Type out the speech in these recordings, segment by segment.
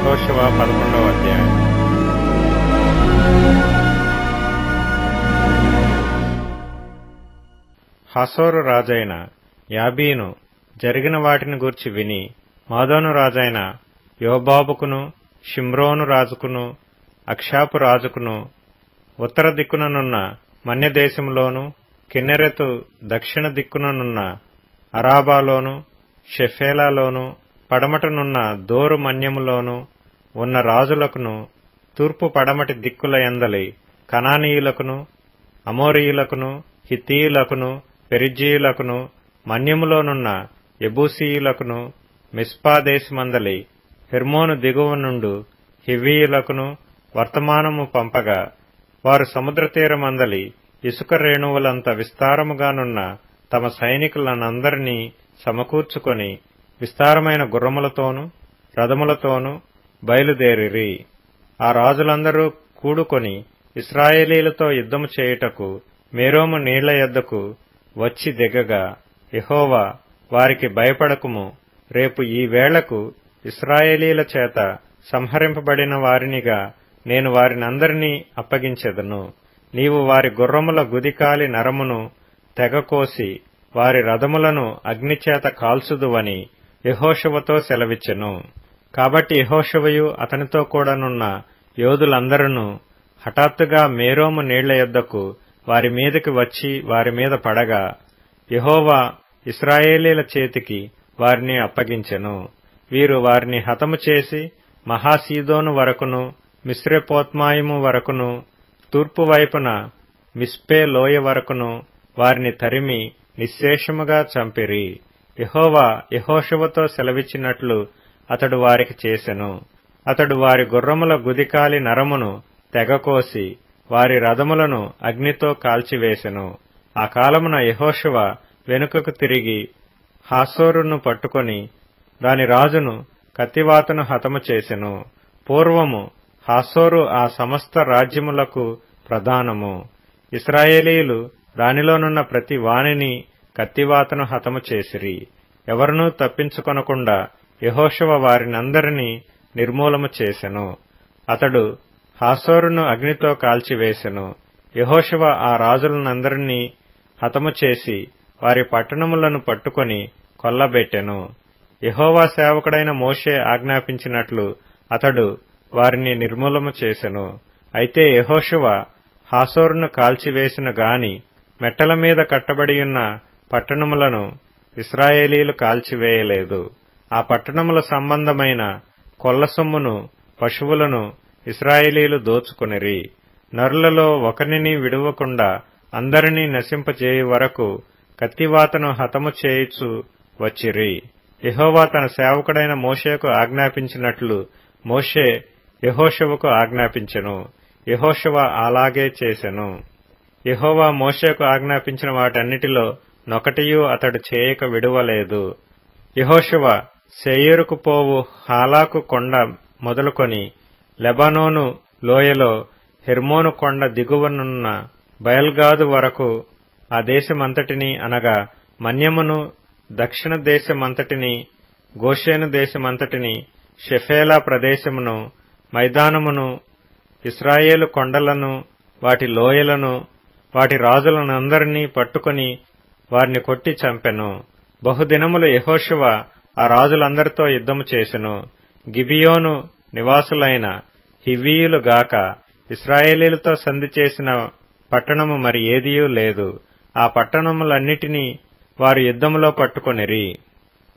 యెహోషువ 11వ అధ్యాయం. హాసోరు రాజైన యాబీను జరిగిన వాటిని గూర్చి విని మాదోను రాజైన యోబాబుకును షిమ్రోను రాజుకును అక్షాపు రాజుకును ఉత్తర దిక్కుననున్న మన్యదేశంలోను కిన్నెరెతు దక్షిణ దిక్కుననున్న అరాబాలోను షెఫేలాలోను పడమటనున్న దోరు మన్యములోను ఉన్న రాజులకును తూర్పు పడమటి దిక్కుల యందలి కనానీయులకును అమోరీయులకును హిత్తీయులకును పెరిజ్జీయులకును మన్యములోనున్న యెబూసీయులకును మిస్పా దేశమందలి హెర్మోను దిగువ నుండు హివ్వీయులకును వర్తమానము పంపగా వారు సముద్ర తీరమందలి ఇసుక రేణువులంత విస్తారముగానున్న తమ సైనికులనందరినీ సమకూర్చుకొని విస్తారమైన గుర్రములతోనూ రథములతోనూ బయలుదేరిరి. ఆ రాజులందరూ కూడుకొని ఇశ్రాయేలీలతో యుద్ధము చేయుటకు మేరోము నీళ్ల యొద్దకు వచ్చి దిగగా యెహోవా వారికి భయపడకుము, రేపు ఈ వేళకు ఇశ్రాయేలీల చేత సంహరింపబడిన వారినిగా నేను వారినందరినీ అప్పగించెదను. నీవు వారి గుర్రముల గుదికాలి నరమును తెగకోసి వారి రథములను అగ్నిచేత కాల్చుదువని యెహోషువతో సెలవిచ్చెను. కాబట్టి యెహోషువయు అతనితో కూడానున్న యోధులందరూ హఠాత్తుగా మేరోము నీళ్ల యొద్దకు వారి మీదకి వచ్చి వారి మీద పడగా యెహోవా ఇశ్రాయేలీల చేతికి వారిని అప్పగించెను. వీరు వారిని హతము చేసి మహాసీదోను వరకును మిశ్రెపోత్మాయిము వరకును తూర్పు వైపున మిస్పే లోయ వరకును వారిని తరిమి నిశ్శేషముగా చంపిరి. యెహోవా యెహోషువతో సెలవిచ్చినట్లు అతడు వారికి చేసెను. అతడు వారి గుర్రముల గుదికాలి నరమును తెగకోసి వారి రథములను అగ్నితో కాల్చివేసెను. ఆ కాలమున యెహోషువ వెనుకకు తిరిగి హాసోరును పట్టుకొని దాని రాజును కత్తివాతను హతము చేసెను. పూర్వము హాసోరు ఆ సమస్త రాజ్యములకు ప్రధానము. ఇశ్రాయేలీయులు దానిలోనున్న ప్రతి వానిని కత్తివాతను హతము చేసిరి. ఎవరినూ తప్పించుకొనకుండా యెహోషువ వారినందరినీ నిర్మూలము చేసెను. అతడు హాసోరును అగ్నితో కాల్చివేసెను. యెహోషువ ఆ రాజులనందరినీ హతము చేసి వారి పట్టణములను పట్టుకొని కొల్లబెట్టెను. యెహోవా సేవకుడైన మోషే ఆజ్ఞాపించినట్లు అతడు వారిని నిర్మూలము చేసెను. అయితే యెహోషువ హాసోరును కాల్చివేసిన గాని మెట్టల మీద కట్టబడియున్న పట్టణములను ఇశ్రాయేలీలు కాల్చివేయలేదు. ఆ పట్టణముల సంబంధమైన కొల్ల సొమ్మును పశువులను ఇశ్రాయేలీలు దోచుకొనిరి. నరులలో ఒకరిని విడువకుండా అందరినీ నశింపజేయు వరకు కత్తివాతను హతము చేయుచు వచ్చిరి. యెహోవా తన సేవకుడైన మోషేకు ఆజ్ఞాపించినట్లు మోషే యెహోషువకు ఆజ్ఞాపించెను. యెహోషువ అలాగే చేసెను. యెహోవా మోషేకు ఆజ్ఞాపించిన వాటన్నిటిలో నొకటియూ అతడు చేయక విడువలేదు. యెహోషువ శేయీరుకు పోవు హాలాకు కొండ మొదలుకొని లెబానోను లోయలో హెర్మోను కొండ దిగువనున్న బయల్గాదు వరకు ఆ దేశమంతటినీ అనగా మన్యమును దక్షిణ దేశమంతటినీ గోషేను దేశమంతటినీ షెఫేలా ప్రదేశమును మైదానమును ఇశ్రాయేలు కొండలను వాటి లోయలను వాటి రాజులనందరినీ పట్టుకొని వారిని కొట్టి చంపెను. బహుదినములు యెహోషువ ఆ రాజులందరితో యుద్ధము చేసెను. గిబియోను నివాసులైన హివ్వీయులు గాక ఇశ్రాయేలీలతో సంధి చేసిన పట్టణము మరి ఏదియూ లేదు. ఆ పట్టణములన్నిటినీ వారు యుద్ధములో పట్టుకొనిరి.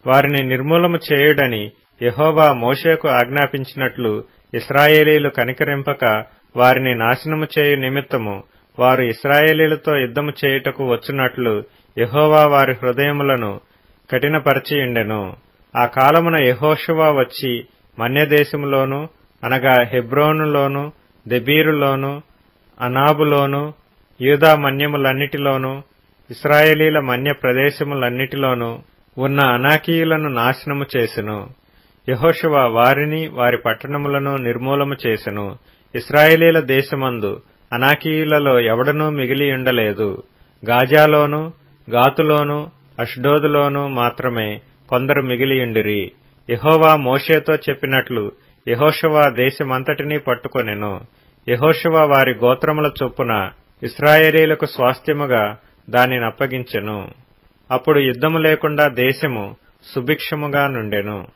వారిని నిర్మూలము చేయుడని యెహోవా మోషేకు ఆజ్ఞాపించినట్లు ఇశ్రాయేలీలు కనికరింపక వారిని నాశనము చేయు నిమిత్తము వారు ఇశ్రాయేలీలతో యుద్ధము చేయుటకు వచ్చునట్లు యెహోవా వారి హృదయములను కఠినపరచియుండెను. ఆ కాలమున యెహోషువ వచ్చి మన్యదేశములోను అనగా హెబ్రోనులోను దెబీరులోను అనాబులోను యూదా మన్యములన్నిటిలోను ఇశ్రాయేలీల మన్య ప్రదేశములన్నిటిలోనూ ఉన్న అనాకీయులను నాశనము చేసెను. యెహోషువ వారిని వారి పట్టణములను నిర్మూలము చేసెను. ఇశ్రాయేలీల దేశమందు అనాకీయులలో ఎవడనూ మిగిలియుండలేదు. గాజాలోను గాతులోను అష్డోదులోను మాత్రమే కొందరు మిగిలియుండిరి. యెహోవా మోషేతో చెప్పినట్లు యెహోషువ దేశమంతటినీ పట్టుకొనెను. యెహోషువ వారి గోత్రముల చొప్పున ఇశ్రాయేలీయులకు స్వాస్థ్యముగా దానినప్పగించెను. అప్పుడు యుద్ధము లేకుండా దేశము సుభిక్షముగా నుండెను.